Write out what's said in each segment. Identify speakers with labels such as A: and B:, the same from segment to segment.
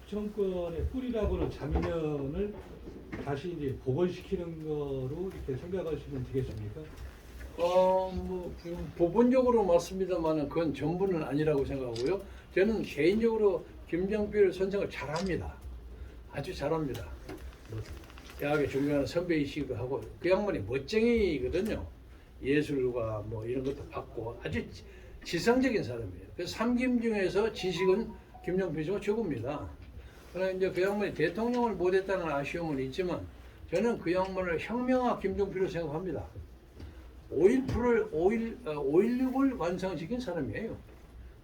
A: 충청권의 뿌리라고는 장면을 다시 이제 복원시키는 거로 이렇게 생각하시면 되겠습니까?
B: 뭐 부분적으로 맞습니다만 그건 전부는 아니라고 생각하고요. 저는 개인적으로 김정필 선생을 잘합니다. 아주 잘합니다. 뭐 대학에 존경하는 선배이시기도 하고 그 양반이 멋쟁이거든요. 예술과 뭐 이런 것도 받고 아주 지성적인 사람이에요. 그래서 삼김 중에서 지식은 김정필 씨가 최고입니다. 그러나 이제 그 양반이 대통령을 못했다는 아쉬움은 있지만 저는 그 양반을 혁명화 김정필로 생각합니다. 5.16을 완성시킨 사람이에요.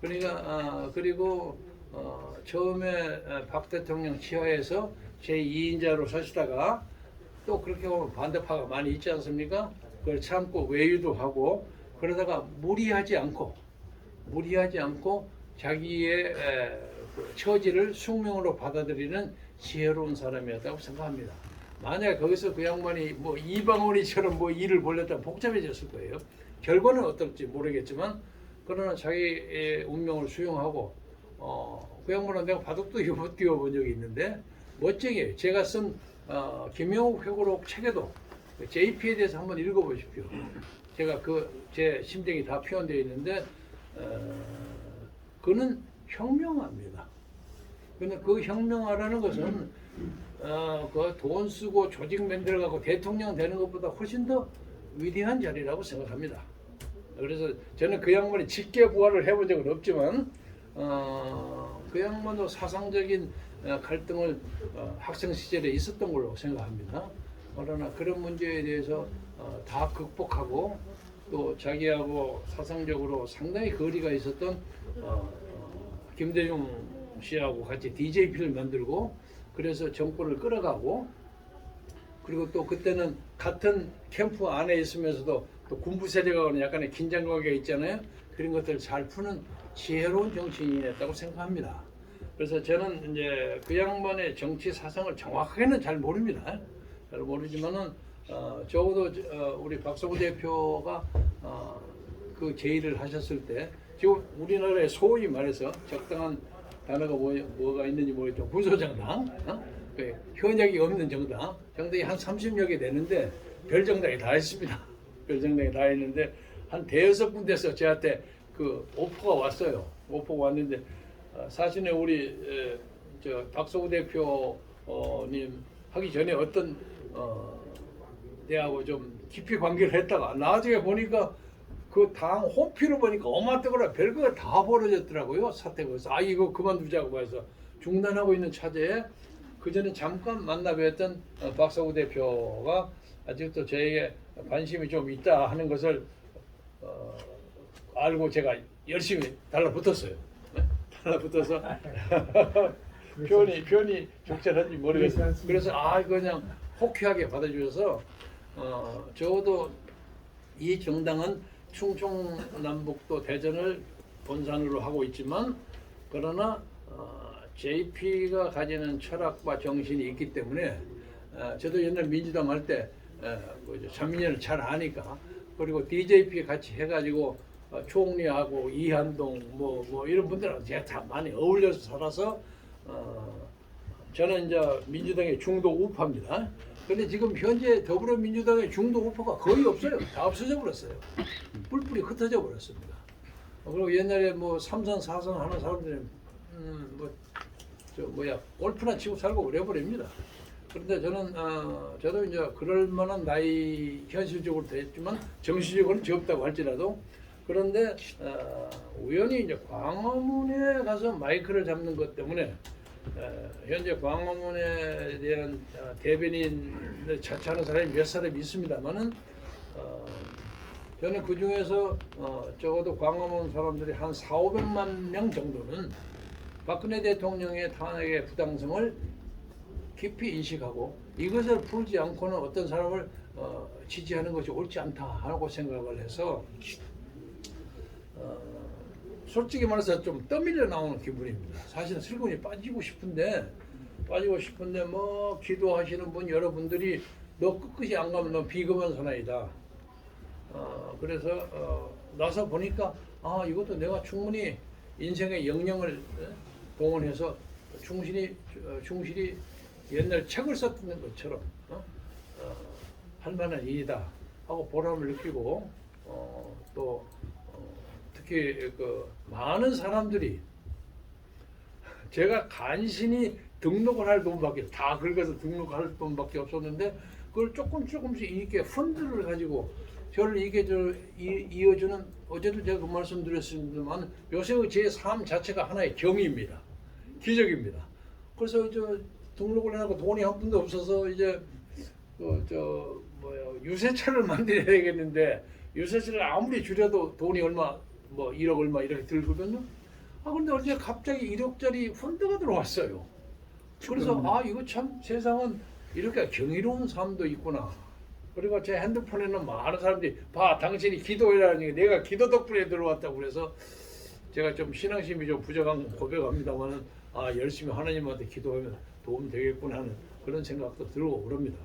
B: 그러니까 그리고 처음에 박 대통령 치하에서 제2인자로 서시다가 또 그렇게 보면 반대파가 많이 있지 않습니까? 그걸 참고 외유도 하고 그러다가 무리하지 않고 자기의 그 처지를 숙명으로 받아들이는 지혜로운 사람이었다고 생각합니다. 만약에 거기서 그 양반이 뭐 이방원이처럼 뭐 일을 벌였다면 복잡해졌을 거예요. 결과는 어떨지 모르겠지만 그러나 자기의 운명을 수용하고 그 양반은 내가 바둑도 뛰어본 적이 있는데 멋쟁이에요. 제가 쓴 김영욱 회고록 책에도 JP에 대해서 한번 읽어보십시오. 제가 제 심정이 다 표현되어 있는데 그는 혁명화입니다. 근데 그 혁명화라는 것은 그 돈 쓰고 조직 만들어가고 대통령 되는 것보다 훨씬 더 위대한 자리라고 생각합니다. 그래서 저는 그 양반이 직계 부활을 해본 적은 없지만 그 양반도 사상적인 갈등을 학생 시절에 있었던 걸로 생각합니다. 그러나 그런 문제에 대해서 다 극복하고 또 자기하고 사상적으로 상당히 거리가 있었던 김대중 씨하고 같이 DJP를 만들고 그래서 정권을 끌어가고 그리고 또 그때는 같은 캠프 안에 있으면서도 또 군부 세력하고는 약간의 긴장 관계가 있잖아요. 그런 것들을 잘 푸는 지혜로운 정치인이었다고 생각합니다. 그래서 저는 이제 그 양반의 정치 사상을 정확하게는 잘 모릅니다. 잘 모르지만은 적어도 우리 박성우 대표가 그 제의를 하셨을 때 지금 우리나라에 소위 말해서 적당한 단어가 뭐가 있는지 모르겠지만 군소정당, 현역이 없는 정당이 한 30여 개 되는데 별정당이 다 했습니다. 별정당이 다 했는데 한 대여섯 군데서 저한테 그 오퍼가 왔어요. 오퍼가 왔는데 사실은 우리 박성우 대표님 하기 전에 어떤 내하고 좀 깊이 관계를 했다가 나중에 보니까 그 당 홈피로 보니까 어마뜨거라 별거 다 벌어졌더라고요. 사태가. 그래서 이거 그만두자고 해서 중단하고 있는 차제에 그 전에 잠깐 만나 뵀던 박성우 대표가 아직도 저에게 관심이 좀 있다 하는 것을 알고 제가 열심히 달라붙었어요. 달라붙어서 표현이 적절한지 모르겠어요. 그래서 그냥 호쾌하게 받아주셔서 적어도 이 정당은 충청남북도 대전을 본산으로 하고 있지만 그러나 JP가 가지는 철학과 정신이 있기 때문에 저도 옛날 민주당 할 때 참민연을 잘 아니까 그리고 DJP 같이 해가지고 총리하고 이한동 뭐 이런 분들하고 제가 다 많이 어울려서 살아서 저는 이제 민주당의 중도 우파입니다. 근데 지금 현재 더불어민주당의 중도 우파가 거의 없어요. 다 없어져 버렸어요. 뿔뿔이 흩어져 버렸습니다. 그리고 옛날에 뭐 3선, 4선 하는 사람들은 골프나 치고 살고 그래버립니다. 그런데 저는 저도 이제 그럴 만한 나이 현실적으로 됐지만 정신적으로는 적다고 할지라도 그런데 우연히 이제 광화문에 가서 마이크를 잡는 것 때문에 현재 광화문에 대한 대변인을 자처하는 사람이 몇 사람이 있습니다만은 저는 그 중에서 적어도 광화문 사람들이 한 4,500만 명 정도는 박근혜 대통령의 탄핵의 부당성을 깊이 인식하고 이것을 풀지 않고는 어떤 사람을 지지하는 것이 옳지 않다 하고 생각을 해서 솔직히 말해서 좀 떠밀려 나오는 기분입니다. 사실은 슬금이 빠지고 싶은데 뭐 기도하시는 분 여러분들이 너 끝끝이 안 가면 너 비겁한 사나이다. 그래서 나서 보니까 이것도 내가 충분히 인생의 역량을 동원해서 충실히 옛날 책을 썼던 것처럼 할 만한 일이다 하고 보람을 느끼고 또 특히 그 많은 사람들이 제가 간신히 등록을 할 돈밖에 다 긁어서 등록할 돈밖에 없었는데 그걸 조금씩 이렇게 펀드를 가지고 저를 이게 이어주는 어제도 제가 그 말씀드렸습니다만 요새 제 삶 자체가 하나의 경이입니다. 기적입니다. 그래서 등록을 해놓고 돈이 한 푼도 없어서 이제 유세차를 만들어야 되겠는데 유세차를 아무리 줄여도 돈이 얼마 1억 얼마 이렇게 들거든요. 근데 어제 갑자기 1억짜리 펀드가 들어왔어요. 그래서 이거 참 세상은 이렇게 경이로운 삶도 있구나. 그리고 제 핸드폰에는 많은 사람들이 당신이 기도해라니 내가 기도 덕분에 들어왔다고 그래서 제가 좀 신앙심이 좀 부족한 건 고백합니다만은 열심히 하나님한테 기도하면 도움 되겠구나 하는 그런 생각도 들고 그럽니다.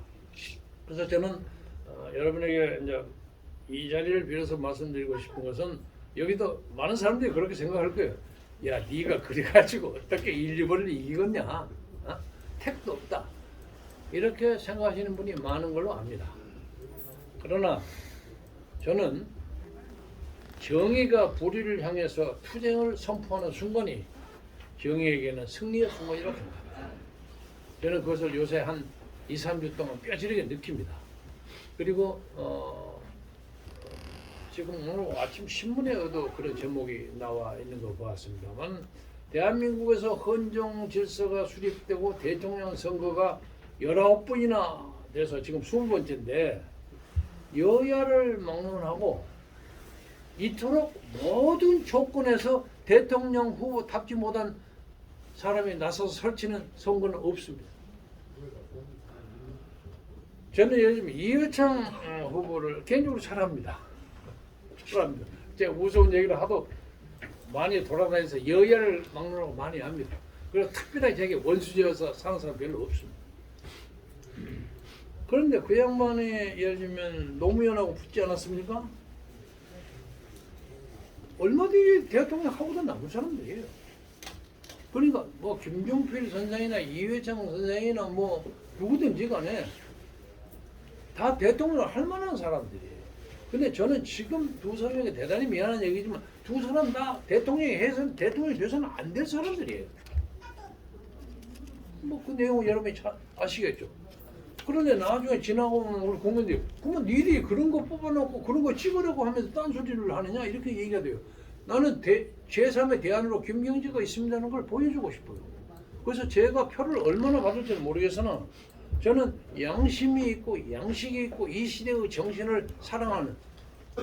B: 그래서 저는 여러분에게 이제 이 자리를 빌어서 말씀드리고 싶은 것은 여기도 많은 사람들이 그렇게 생각할 거예요. 야, 네가 그래가지고 어떻게 1, 2번을 이기겠냐? 택도 없다. 이렇게 생각하시는 분이 많은 걸로 압니다. 그러나 저는 정의가 불의를 향해서 투쟁을 선포하는 순간이 정의에게는 승리의 순간이라고 생각합니다. 저는 그것을 요새 한 2, 3주 동안 뼈저리게 느낍니다. 그리고 지금 오늘 아침 신문에도 그런 제목이 나와 있는 걸 보았습니다만 대한민국에서 헌정 질서가 수립되고 대통령 선거가 19번이나 돼서 지금 20번째인데 여야를 막론하고 이토록 모든 조건에서 대통령 후보 답지 못한 사람이 나서서 설치는 선거는 없습니다. 저는 요즘 이회창 후보를 개인적으로 잘합니다. 제가 무서운 얘기를 하도 많이 돌아다니면서 여야를 막론하고 많이 합니다. 그래서 특별하게 제게 원수지어서 사는 사람 별로 없습니다. 그런데 그 양반이 예를 들면 노무현하고 붙지 않았습니까? 얼마 뒤에 대통령 하고도 남은 사람들이에요. 그러니까 김종필 선생이나 이회창 선생이나 누구든지 간에 다 대통령을 할 만한 사람들이에요. 근데 저는 지금 두 사람에게 대단히 미안한 얘기지만 두 사람 다 대통령이 돼서는 안 될 사람들이에요. 그 내용은 여러분이 잘 아시겠죠. 그런데 나중에 지나고는 우리 국민들이 그러면 니들이 그런 거 뽑아놓고 그런 거 찍으려고 하면서 딴소리를 하느냐 이렇게 얘기가 돼요. 나는 제3의 대안으로 김경재가 있습니다는 걸 보여주고 싶어요. 그래서 제가 표를 얼마나 받을지는 모르겠으나 저는 양심이 있고 양식이 있고 이 시대의 정신을 사랑하는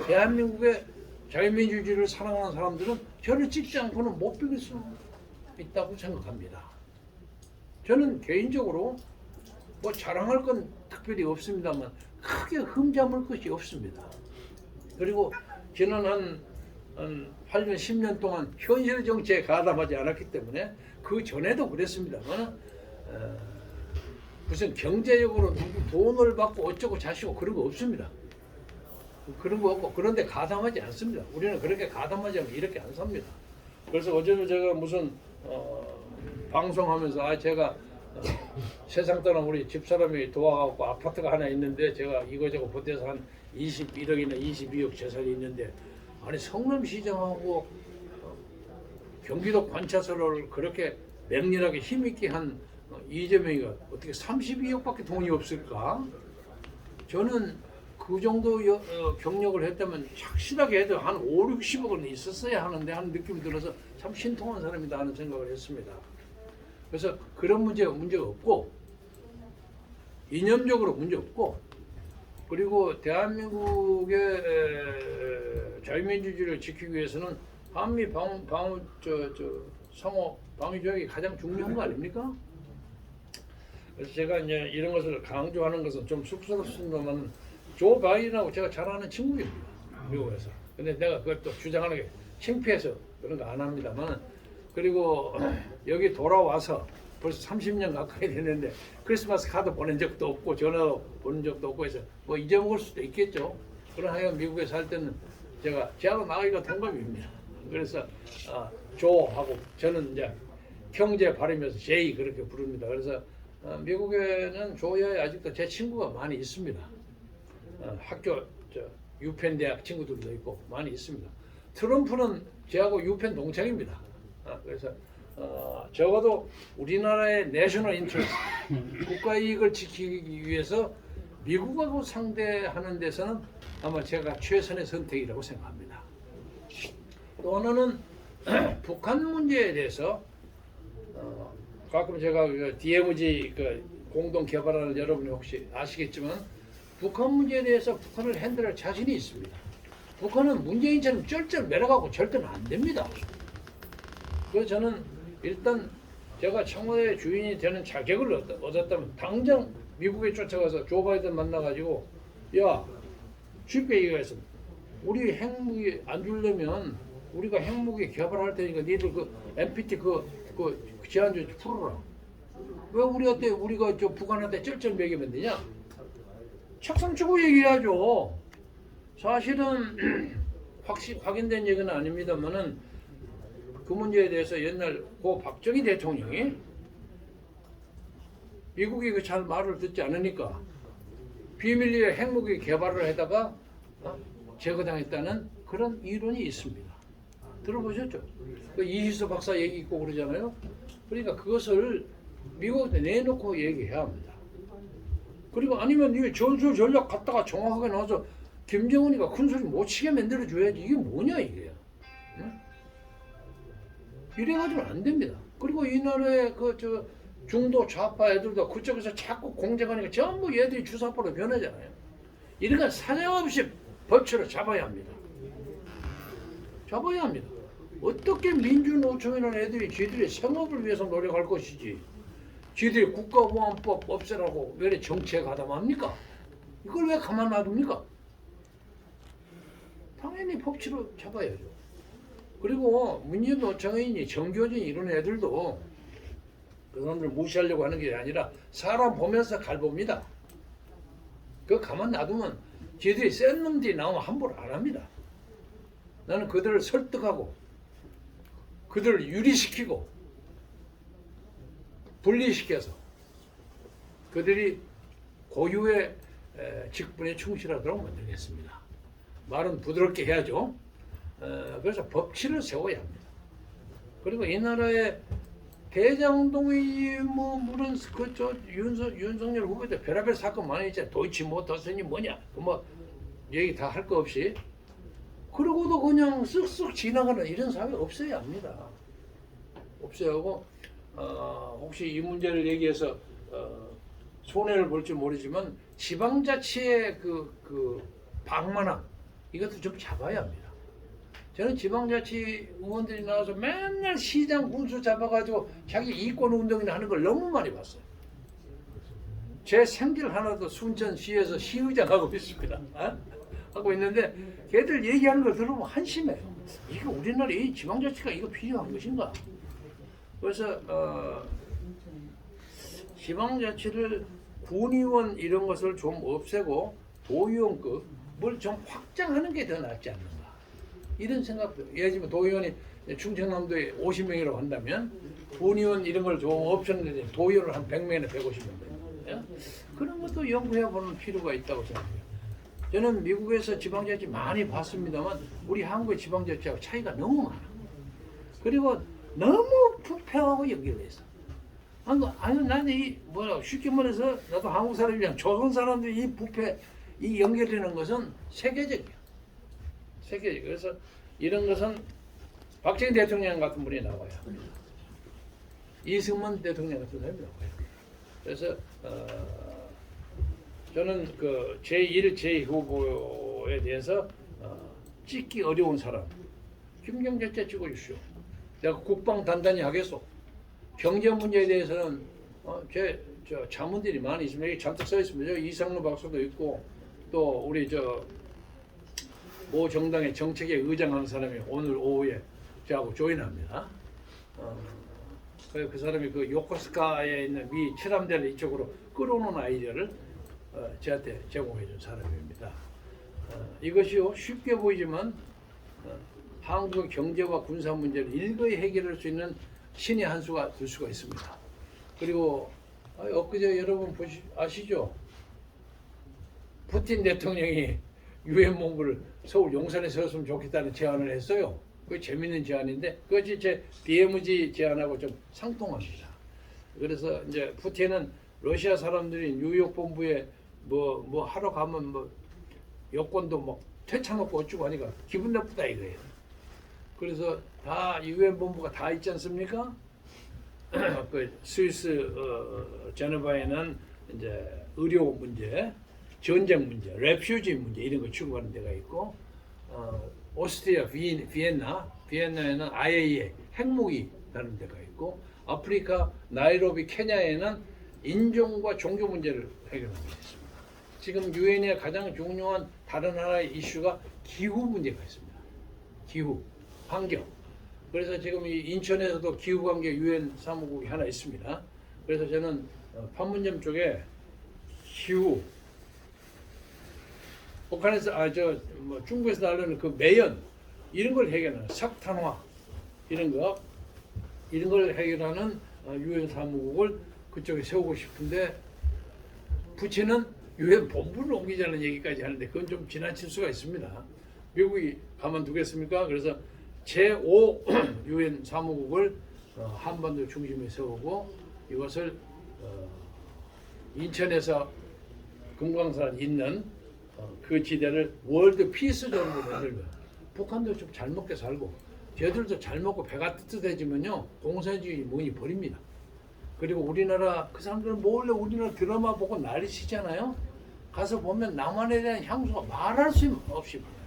B: 대한민국의 자유민주주의를 사랑하는 사람들은 저를 찍지 않고는 못 비길 수 있다고 생각합니다. 저는 개인적으로 자랑할 건 특별히 없습니다만 크게 흠잡을 것이 없습니다. 그리고 지난 한 8년, 10년 동안 현실 정치에 가담하지 않았기 때문에 그 전에도 그랬습니다만 무슨 경제적으로 누구 돈을 받고 어쩌고 자시고 그런 거 없습니다. 그런 거 없고 그런데 가담하지 않습니다. 우리는 그렇게 가담하지 않으면 이렇게 안 삽니다. 그래서 어제도 제가 무슨 방송하면서 제가 세상 떠난 우리 집사람이 도와갖고 아파트가 하나 있는데 제가 이거저거 보태서 한 21억이나 22억 재산이 있는데 성남시장하고 경기도 관차소를 그렇게 맹렬하게 힘있게 한 이재명이가 어떻게 32억밖에 돈이 없을까? 저는 그 정도 경력을 했다면 착실하게 해도 한 5, 60억은 있었어야 하는데 하는 느낌이 들어서 참 신통한 사람이다 하는 생각을 했습니다. 그래서 그런 문제가 없고 이념적으로 문제 없고 그리고 대한민국의 자유민주주의를 지키기 위해서는 한미 상호 방위 조약이 가장 중요한 거 아닙니까? 그래서 제가 이제 이런 것을 강조하는 것은 좀 쑥스럽습니다만 조 바이든하고 제가 잘 아는 친구입니다. 미국에서. 근데 내가 그걸 또 주장하는 게 창피해서 그런 거 안 합니다만 그리고 여기 돌아와서 벌써 30년 가까이 됐는데 크리스마스 카드 보낸 적도 없고 전화도 보낸 적도 없고 해서 잊어먹을 수도 있겠죠. 그러나 미국에 살 때는 제하고 나이가 동갑입니다. 그래서 조하고 저는 이제 형제 발음에서 제이 그렇게 부릅니다. 그래서 미국에는 조야에 아직도 제 친구가 많이 있습니다. 학교 유펜 대학 친구들도 있고 많이 있습니다. 트럼프는 저하고 유펜 동창입니다. 그래서 적어도 우리나라의 내셔널 인터레스트 국가 이익을 지키기 위해서 미국하고 상대하는 데서는 아마 제가 최선의 선택이라고 생각합니다. 또 하나는 북한 문제에 대해서 가끔 제가 그 DMZ 그 공동 개발하는 여러분이 혹시 아시겠지만 북한 문제에 대해서 북한을 핸들할 자신이 있습니다. 북한은 문재인처럼 쩔쩔 매려가고 절대는 안 됩니다. 그래서 저는 일단 제가 청와대 주인이 되는 자격을 얻었다면 당장 미국에 쫓아가서 조 바이든 만나가지고 야 쉽게 얘기해서 우리 핵무기 안 주려면 우리가 핵무기 개발할 테니까 니들 그 NPT 그 제한조 풀어라. 왜 우리가 저 북한한테 쩔쩔 매기면 되냐? 책상 치고 얘기해야죠. 사실은 확인된 얘기는 아닙니다만은 그 문제에 대해서 옛날 고 박정희 대통령이 미국이 그 잘 말을 듣지 않으니까 비밀리에 핵무기 개발을 해다가 제거당했다는 그런 이론이 있습니다. 들어보셨죠? 그 이희수 박사 얘기 있고 그러잖아요. 그러니까 그것을 미국한테 내놓고 얘기해야 합니다. 그리고 아니면 이 전술 전략 갖다가 정확하게 나와서 김정은이가 큰 소리 못 치게 만들어줘야지. 이게 뭐냐 이게. 응? 이래가지고는 안 됩니다. 그리고 이 나라의 중도 좌파 애들도 그쪽에서 자꾸 공작하니까 전부 얘들이 주사파로 변하잖아요. 이러니까 사정없이 법치로 잡아야 합니다. 잡아야 합니다. 어떻게 민주노총이라는 애들이 지들의 생업을 위해서 노력할 것이지 지들이 국가보안법 없애라고 왜 정치에 가담합니까? 이걸 왜 가만 놔둡니까? 당연히 법치로 잡아야죠. 그리고 민주노총이니 정교진 이런 애들도 그 사람들 무시하려고 하는 게 아니라 사람 보면서 갈봅니다. 그거 가만 놔두면 지들이 센 놈들이 나오면 함부로 안 합니다. 나는 그들을 설득하고 그들을 유리시키고 분리시켜서 그들이 고유의 직분에 충실하도록 만들겠습니다. 말은 부드럽게 해야죠. 그래서 법치를 세워야 합니다. 그리고 이 나라의 대장동이 물론 윤석열 후보도 별의별 사건 많이 있잖아요. 도이치모터스니 뭐냐 얘기 다 할 거 없이 그러고도 그냥 쓱쓱 지나가는 이런 사회 없어야 합니다. 없어야 하고 혹시 이 문제를 얘기해서 손해를 볼지 모르지만 지방자치의 그 방만함 이것도 좀 잡아야 합니다. 저는 지방자치 의원들이 나와서 맨날 시장 군수 잡아가지고 자기 이권 운동이나 하는 걸 너무 많이 봤어요. 제 생길 하나도 순천시에서 시의장 하고 있습니다. 하고 있는데 걔들 얘기하는 걸 들으면 한심해요. 이게 우리나라 이 지방자치가 이거 필요한 것인가? 그래서 지방자치를 군의원 이런 것을 좀 없애고 도의원급을 좀 확장하는 게 더 낫지 않는가? 이런 생각도. 예를 들면 도의원이 충청남도에 50명이라고 한다면 군의원 이런 걸 좀 없애는데 도의원을 한 100명이나 150명 그런 것도 연구해보는 필요가 있다고 생각해요. 저는 미국에서 지방자치 많이 봤습니다만 우리 한국의 지방자치하고 차이가 너무 많아. 그리고 너무 부패하고 연결돼서. 아니 나는 쉽게 말해서 나도 한국 사람이랑 조선 사람들이 이 부패 이 연결되는 것은 세계적이야. 세계적. 그래서 이런 것은 박정희 대통령 같은 분이 나와야 합니다. 이승만 대통령 같은 사람이 나와야 합니다. 그래서 저는 그 제1, 제2후보에 대해서 찍기 어려운 사람 김경재 찍어주시오. 내가 국방 단단히 하겠소. 경제 문제에 대해서는 저 자문들이 많이 있습니다. 여기 잔뜩 써 있습니다. 여기 이상로 박사도 있고 또 우리 모 정당의 정책에 의장하는 사람이 오늘 오후에 저하고 조인합니다. 그 사람이 그 요코스카에 있는 미 칠함대를 이쪽으로 끌어오는 아이디어를 저한테 제공해 준 사람입니다. 이것이요 쉽게 보이지만 한국의 경제와 군사 문제를 일거에 해결할 수 있는 신의 한 수가 될 수가 있습니다. 그리고 엊그제 여러분 아시죠? 푸틴 대통령이 유엔 본부를 서울 용산에 세웠으면 좋겠다는 제안을 했어요. 그게 재밌는 제안인데 그것이 제 DMZ 제안하고 좀 상통합니다. 그래서 이제 푸틴은 러시아 사람들이 뉴욕 본부에 뭐 하러 가면 뭐 여권도 뭐 퇴차놓고 어쩌고 하니까 기분 나쁘다 이거예요. 그래서 다 유엔 본부가 다 있지 않습니까? 그 스위스 제네바에는 이제 의료 문제, 전쟁 문제, 레퓨지 문제 이런 거 취급하는 데가 있고, 오스트리아 비엔나에는 IAEA 핵무기 다른 데가 있고, 아프리카 나이로비 케냐에는 인종과 종교 문제를 해결하고 있습니다. 지금 유엔의 가장 중요한 다른 하나의 이슈가 기후 문제가 있습니다. 기후, 환경. 그래서 지금 이 인천에서도 기후관계 유엔 사무국이 하나 있습니다. 그래서 저는 판문점 쪽에 기후, 북한에서 중국에서 나르는 그 매연 이런 걸 해결하는 석탄화 이런 걸 해결하는 유엔 사무국을 그쪽에 세우고 싶은데 부친은 유엔 본부를 옮기자는 얘기까지 하는데 그건 좀 지나칠 수가 있습니다. 미국이 가만두겠습니까? 그래서 제5 유엔 사무국을 한반도 중심에 세우고 이것을 인천에서 금강산 있는 그 지대를 월드 피스 존으로 만들면 북한도 좀 잘 먹게 살고 저희들도 잘 먹고 배가 뜨뜻해지면요 공산주의 문이 버립니다. 그리고 우리나라 그 사람들은 몰래 우리나라 드라마 보고 난리치잖아요. 가서 보면 남한에 대한 향수가 말할 수 없이 많아요.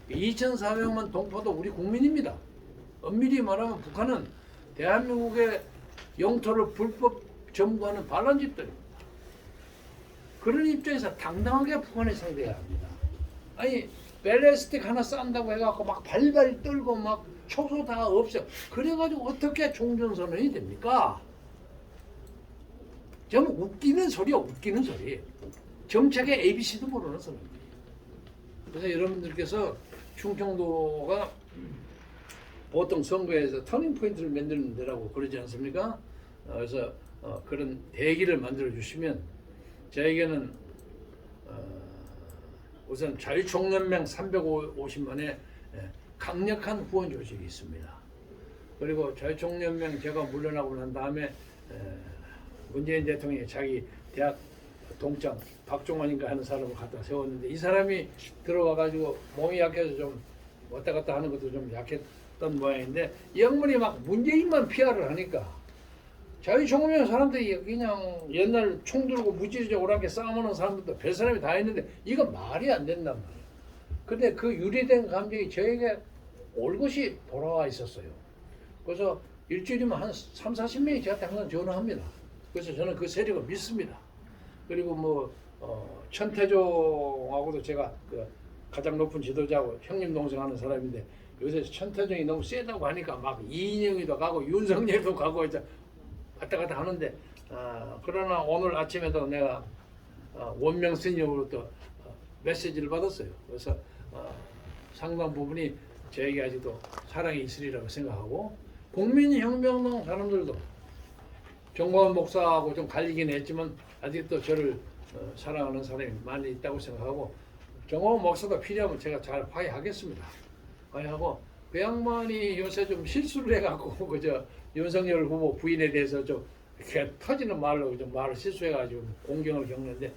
B: 2,400만 동포도 우리 국민입니다. 엄밀히 말하면 북한은 대한민국의 영토를 불법 점거하는 반란집들입니다. 그런 입장에서 당당하게 북한을 상대해야 합니다. 아니 벨레스틱 하나 싼다고 해갖고 막 발발 떨고 막 초소 다 없어. 그래가지고 어떻게 종전선언이 됩니까? 좀 웃기는 소리야, 웃기는 소리. 정책의 ABC도 모르는 사람들이. 그래서 여러분들께서 충청도가 보통 선거에서 터닝 포인트를 만드는 데라고 그러지 않습니까? 그래서 그런 대기를 만들어 주시면 저에게는 우선 자유총연맹 350만의 강력한 후원 조직이 있습니다. 그리고 자유총연맹 제가 물러나고 난 다음에 문재인 대통령이 자기 대학 동창 박종원인가 하는 사람을 갖다 세웠는데 이 사람이 들어와가지고 몸이 약해서 좀 왔다 갔다 하는 것도 좀 약했던 모양인데 이 양반이 막 문재인만 피하를 하니까 자유총연맹 사람들이 그냥 옛날 총 들고 무지르게 오랑캐 싸움하는 사람들도 별 사람이 다 있는데 이거 말이 안 된단 말이에요. 근데 그 유리된 감정이 저에게 올것이 돌아와 있었어요. 그래서 일주일이면 한 3, 40명이 저한테 항상 전화합니다. 그래서 저는 그 세력을 믿습니다. 그리고 천태종하고도 제가 그 가장 높은 지도자고 형님 동생 하는 사람인데 요새 천태종이 너무 세다고 하니까 막 이인영이도 가고 윤석열도 가고 이제 왔다 갔다 하는데 그러나 오늘 아침에도 내가 원명 스님으로 또 메시지를 받았어요. 그래서 상당 부분이 저에게 아직도 사랑이 있으리라고 생각하고 국민혁명당 사람들도 정광훈 목사하고 좀 갈리긴 했지만 아직도 저를 사랑하는 사람이 많이 있다고 생각하고 정광훈 목사도 필요하면 제가 잘 화해하겠습니다. 화해하고 그 양반이 요새 좀 실수를 해갖고 그저 윤석열 후보 부인에 대해서 좀 이렇게 터지는 말로 좀 말을 실수해가지고 공경을 겪는데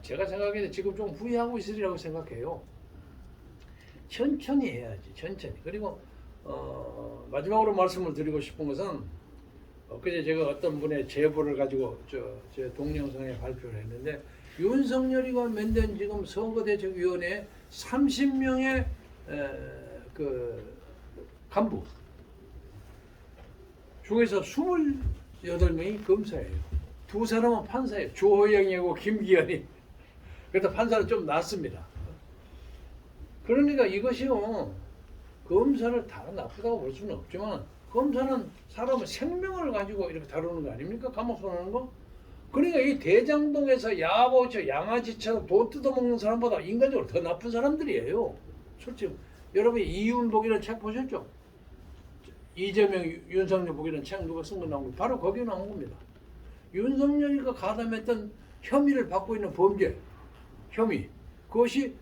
B: 제가 생각에는 지금 좀 후회하고 있으리라고 생각해요. 천천히 해야지, 천천히. 그리고 마지막으로 말씀을 드리고 싶은 것은 엊그제 제가 어떤 분의 제보를 가지고 제 동영상에 발표를 했는데 윤석열이가 만든 지금 선거대책위원회 30명의 그 간부 중에서 28명이 검사예요. 두 사람은 판사예요. 조호영이하고 김기현이. 그래서 판사는 좀 낫습니다. 그러니까 이것이요. 검사를 다 나쁘다고 볼 수는 없지만 검사는 사람의 생명을 가지고 이렇게 다루는 거 아닙니까? 감옥 보내는 거? 그러니까 이 대장동에서 야보처 양아지처럼 돈 뜯어먹는 사람보다 인간적으로 더 나쁜 사람들이에요. 솔직히 여러분 이윤복이라는 책 보셨죠? 이재명, 윤석열 보기는 책 누가 쓴 거 나온 거 바로 거기에 나온 겁니다. 윤석열이가 가담했던 혐의를 받고 있는 범죄, 혐의 그것이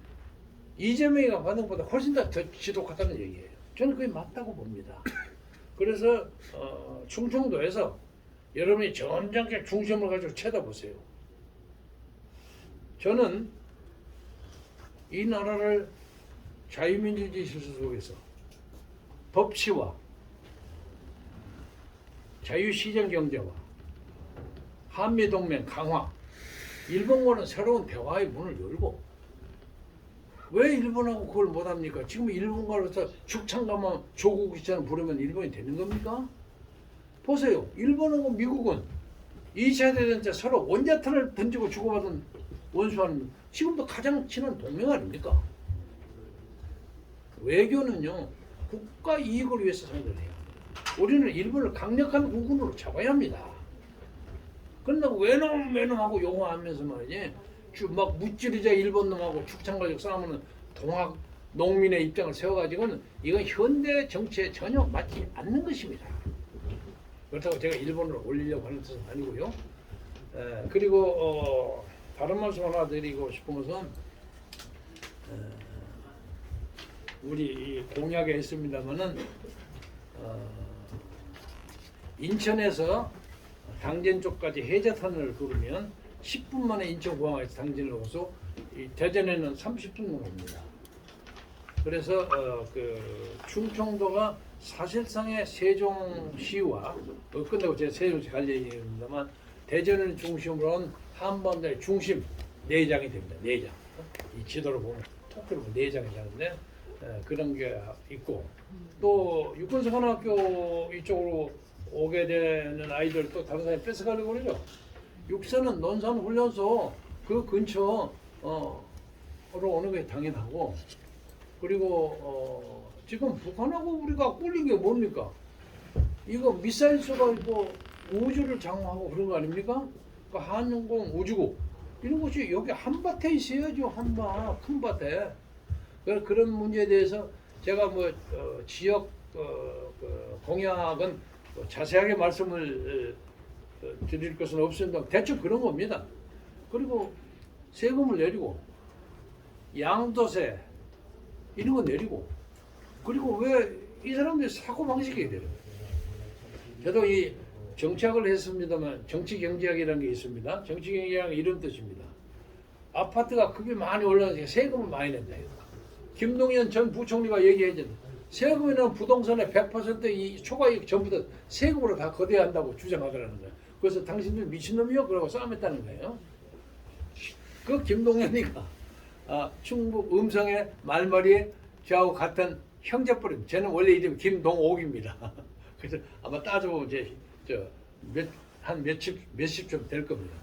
B: 이재명이가 받은 것보다 훨씬 더 지독하다는 얘기예요. 저는 그게 맞다고 봅니다. 그래서 충청도에서 여러분이 점잖게 중심을 가지고 쳐다보세요. 저는 이 나라를 자유민주주의 질서 속에서 법치와 자유시장경제와 한미동맹 강화, 일본과는 새로운 대화의 문을 열고, 왜 일본하고 그걸 못합니까? 지금 일본과로서 축창 가면 조국이처럼 부르면 일본이 되는 겁니까? 보세요. 일본하고 미국은 2차 대전 때 서로 원자탄을 던지고 주고받은 원수하는, 지금도 가장 친한 동맹 아닙니까? 외교는요, 국가 이익을 위해서 생각해야 합니다. 우리는 일본을 강력한 국군으로 잡아야 합니다. 그런다고 외놈하고 용어하면서 말이지, 막 무찌르자 일본 놈하고 축창 가지고 싸우면 동학 농민의 입장을 세워가지고는 이건 현대 정치에 전혀 맞지 않는 것입니다. 그렇다고 제가 일본으로 올리려고 하는 뜻은 아니고요. 그리고 다른 말씀 하나 드리고 싶은 것은, 우리 공약에 있습니다만은 인천에서 당진 쪽까지 해저탄을 부르면 10분 만에 인천공항에서 당진을 오서 대전에는 30분 옵니다. 그래서 그 충청도가 사실상의 세종시와 끝나고 제가 세종시 갈 얘기입니다만, 대전을 중심으로 한 한반도의 중심 내장이 됩니다. 내장. 이 지도를 보면 토크를 보면 내장이 되는데 그런 게 있고, 또 육군사관학교 이쪽으로 오게 되는 아이들 또 다른 사람이 뺏어가려고 그러죠. 육사는 논산훈련소 그 근처 오는 게 당연하고, 그리고 지금 북한하고 우리가 꿀린 게 뭡니까? 이거 미사일 쏘가지고 우주를 장악하고 그런 거 아닙니까? 그 한영공 우주국 이런 것이 여기 한밭에 있어야죠. 한밭, 큰 밭에. 그런 문제에 대해서 제가 뭐 지역 공약은 자세하게 말씀을 드릴 것은 없습니다. 대충 그런 겁니다. 그리고 세금을 내리고 양도세 이런 거 내리고, 그리고 왜 이 사람들이 사고 방식이 되는 거예요. 저도 이 정치학을 했습니다만 정치경제학이라는 게 있습니다. 정치경제학은 이런 뜻입니다. 아파트가 크게 많이 올라가니까 세금을 많이 낸다. 김동연 전 부총리가 얘기했잖아요. 세금이는 부동산의 100%이 초과이익 전부 다 세금으로 다 거대한다고 주장하더라는 거예요. 그래서 당신들 미친놈이요? 그러고 싸움했다는 거예요. 그 김동연이가 충북 음성의 말머리에 저하고 같은 형제뻘입니다. 저는 원래 이름이 김동옥입니다. 그래서 아마 따져보면 한 몇십 좀 될 겁니다.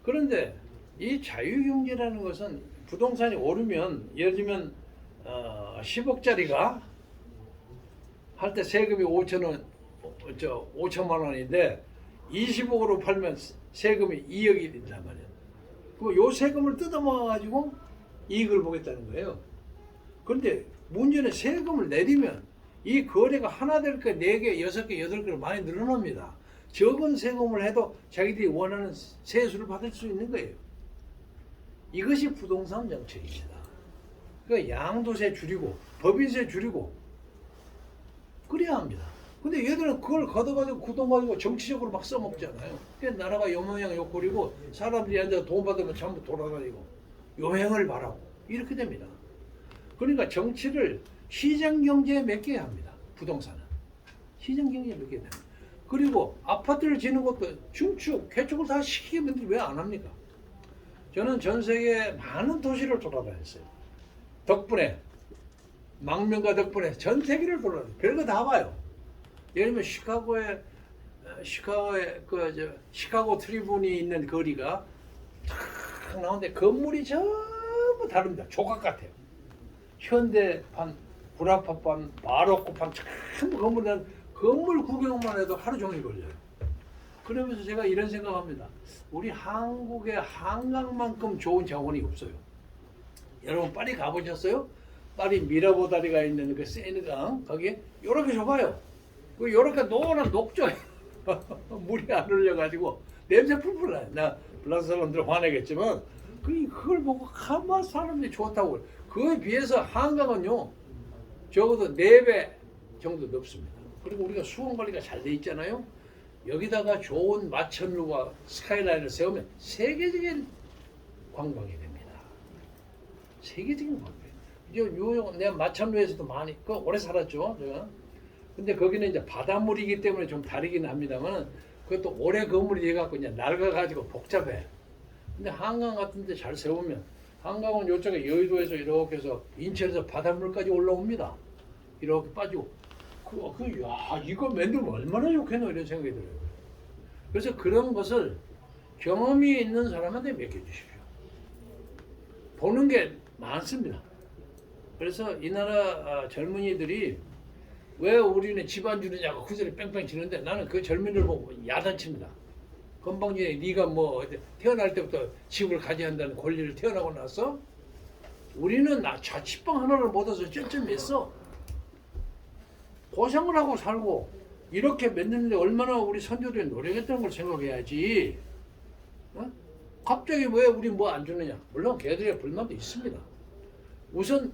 B: 그런데 이 자유경제라는 것은 부동산이 오르면, 예를 들면 10억짜리가 할 때 세금이 5천만 원인데 20억으로 팔면 세금이 2억이 된단 말이에요. 그럼 요 세금을 뜯어먹어 가지고 이익을 보겠다는 거예요. 그런데 문제는 세금을 내리면 이 거래가 하나 될 거 4개, 6개, 8개로 많이 늘어납니다. 적은 세금을 해도 자기들이 원하는 세수를 받을 수 있는 거예요. 이것이 부동산 정책입니다. 그러니까 양도세 줄이고 법인세 줄이고 그래야 합니다. 근데 얘들은 그걸 걷어가지고 그 돈 가지고 정치적으로 막 써먹잖아요. 그러니까 나라가 요 모양 요 꼴이고, 사람들이 앉아서 돈 받으면 전부 돌아다니고 요행을 바라고 이렇게 됩니다. 그러니까 정치를 시장경제에 맡겨야 합니다. 부동산은 시장경제에 맡겨야 됩니다. 그리고 아파트를 지는 것도 중축, 개축을 다 시키면 왜 안 합니까? 저는 전 세계 많은 도시를 돌아다녔어요. 덕분에, 망명가 덕분에 전 세계를 돌아다녔어요. 별거 다 봐요. 예를 들면 시카고에 시카고 트리뷴이 있는 거리가 탁 나오는데 건물이 전부 다릅니다. 조각 같아요. 현대판, 구라파판, 바로코판 전부 건물은 건물 구경만 해도 하루 종일 걸려요. 그러면서 제가 이런 생각합니다. 우리 한국의 한강만큼 좋은 자원이 없어요. 여러분 파리 가보셨어요? 파리 미라보다리가 있는 그 세느강 거기 요렇게 좁아요. 그 요렇게 노란 녹조예요. 물이 안 흘려가지고 냄새 풀풀 나요. 나 프랑스 사람들 화내겠지만 그걸 보고 가만 사람들이 좋다고 그래요. 그에 비해서 한강은요 적어도 4배 정도 높습니다. 그리고 우리가 수온 관리가 잘 돼 있잖아요. 여기다가 좋은 마천루와 스카이라인을 세우면 세계적인 관광이 됩니다. 세계적인 관광이에요. 내가 마천루에서도 많이 오래 살았죠. 제가. 근데 거기는 이제 바닷물이기 때문에 좀 다르긴 합니다만 그것도 오래 건물이 돼갖고 이제 낡아가지고 복잡해. 근데 한강 같은 데 잘 세우면 한강은 요쪽에 여의도에서 이렇게 해서 인천에서 바닷물까지 올라옵니다. 이렇게 빠지고 야 이거 만들면 얼마나 좋겠노 이런 생각이 들어요. 그래서 그런 것을 경험이 있는 사람한테 맡겨주십시오. 보는 게 많습니다. 그래서 이 나라 젊은이들이 왜 우리는 집 안 주느냐고 그 소리 뺑뺑 치는데 나는 그 젊은이를 보고 야단칩니다. 건방지게 네가 뭐 태어날 때부터 집을 가져야 한다는 권리를 태어나고 나서 우리는 자취방 하나를 못 얻어서 쩔쩔맸어. 고생을 하고 살고 이렇게 맺는데 얼마나 우리 선조들이 노력했다는 걸 생각해야지. 어? 갑자기 왜 우리 뭐 안 주느냐. 물론 걔들의 불만도 있습니다. 우선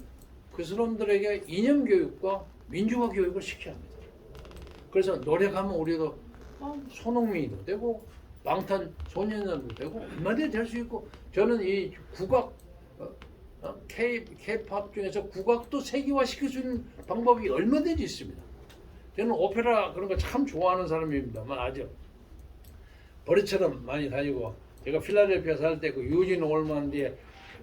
B: 그 사람들에게 이념 교육과 민주화 교육을 시켜야 합니다. 그래서 노력하면 우리도 손흥민도 되고 방탄 소년단도 되고 얼마든지 될 수 있고 저는 이 국악 K-팝 중에서 국악도 세계화 시킬 수 있는 방법이 얼마든지 있습니다. 저는 오페라 그런 거 참 좋아하는 사람입니다만 아주 버릇처럼 많이 다니고 제가 필라델피아 살 때 그 유진 올만 뒤에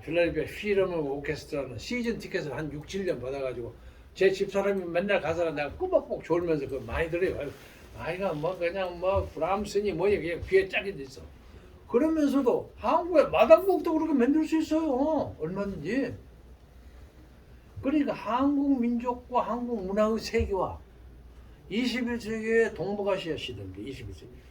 B: 필라델피아 필하모닉 오케스트라는 시즌 티켓을 한 6, 7년 받아가지고 제 집사람이 맨날 가서 내가 꾸벅꾸벅 졸면서 그거 많이 들어요. 아이가 뭐 그냥 뭐 브람스니 뭐니 그냥 귀에 짝이 있어. 그러면서도 한국의 마당곡도 그렇게 만들 수 있어요. 얼마든지. 그러니까 한국 민족과 한국 문화의 세계화 21세기의 동북아시아 시대입니다.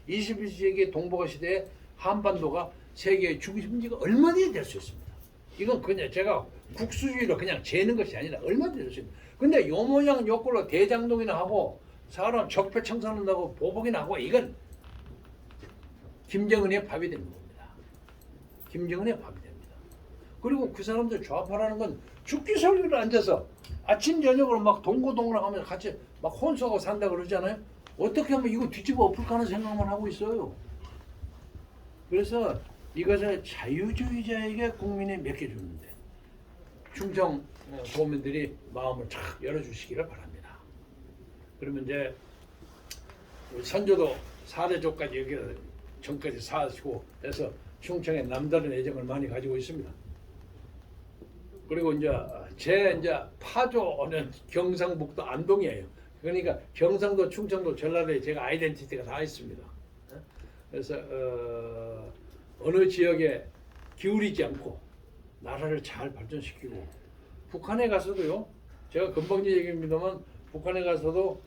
B: 21세기 동북아시대의 한반도가 세계의 중심지가 얼마든지 될 수 있습니다. 이건 그냥 제가 국수주의로 그냥 재는 것이 아니라 얼마든지 될 수 있습니다. 근데 요 모양 요 꼴로 대장동이나 하고 사람 적폐청산한다고 보복이나 하고 이건 김정은의 밥이 되는 겁니다. 김정은의 밥이 됩니다. 그리고 그 사람들 좌파라는 건 죽기 살기로 앉아서 아침 저녁으로 막 동고동락하면서 같이 막 혼수하고 산다 그러잖아요. 어떻게 하면 이거 뒤집어 엎을까 하는 생각만 하고 있어요. 그래서 이것을 자유주의자에게 국민이 맡겨주는데 충청 도민들이 마음을 착 열어주시기를 바랍니다. 그러면 이제 우리 선조도 4대조까지 여기 전까지 사시고 해서 충청에 남다른 애정을 많이 가지고 있습니다. 그리고 이제 파조는 경상북도 안동이에요. 그러니까 경상도, 충청도, 전라도에 제가 아이덴티티가 다 있습니다. 그래서 어느 지역에 기울이지 않고 나라를 잘 발전시키고 북한에 가서도요. 제가 금방 얘기입니다만 북한에 가서도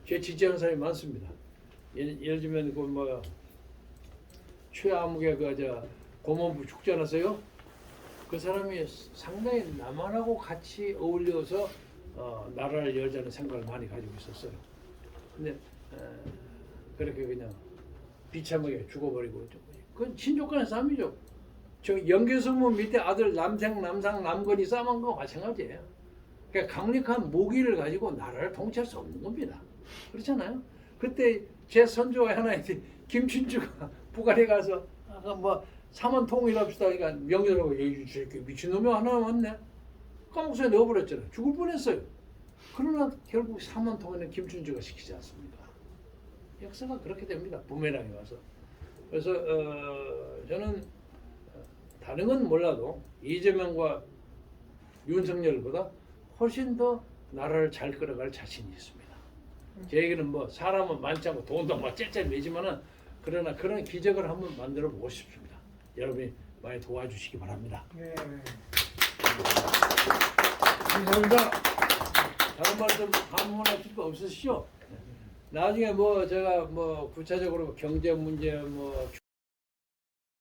B: 제 지지하는 사람이 많습니다. 예를 들면 그 뭐 최아무개 고문부 축전하세요. 그 사람이 상당히 남한하고 같이 어울려서 나라를 열자는 생각을 많이 가지고 있었어요. 근데 그렇게 그냥 비참하게 죽어버리고 그건 친족간의 싸움이죠. 저 연개수무 밑에 아들 남상 남건이 싸움한 거 마찬가지예요. 그러니까 강력한 무기를 가지고 나라를 통치할 수 없는 겁니다. 그렇잖아요. 그때 제 선조가 하나 있지 김춘주가 북한에 가서 뭐 삼원 통일합시다. 그러니까 명령하고 이렇게 미친놈이 하나 왔네. 감옥소에 넣어버렸잖아요. 죽을 뻔했어요. 그러나 결국 삼원 통일은 김춘주가 시키지 않습니까? 역사가 그렇게 됩니다. 부메랑이 와서. 그래서 저는 다른 건 몰라도 이재명과 윤석열보다 훨씬 더 나라를 잘 끌어갈 자신이 있습니다. 제 얘기는 뭐 사람은 많지 않고 돈도 막 째째 내지만은 그러나 그런 기적을 한번 만들어 보고 싶습니다. 여러분이 많이 도와주시기 바랍니다.
C: 네.
B: 감사합니다. 다른 말씀 아무거나 하실 거 없으시죠? 나중에 뭐 제가 뭐 구체적으로 경제 문제 뭐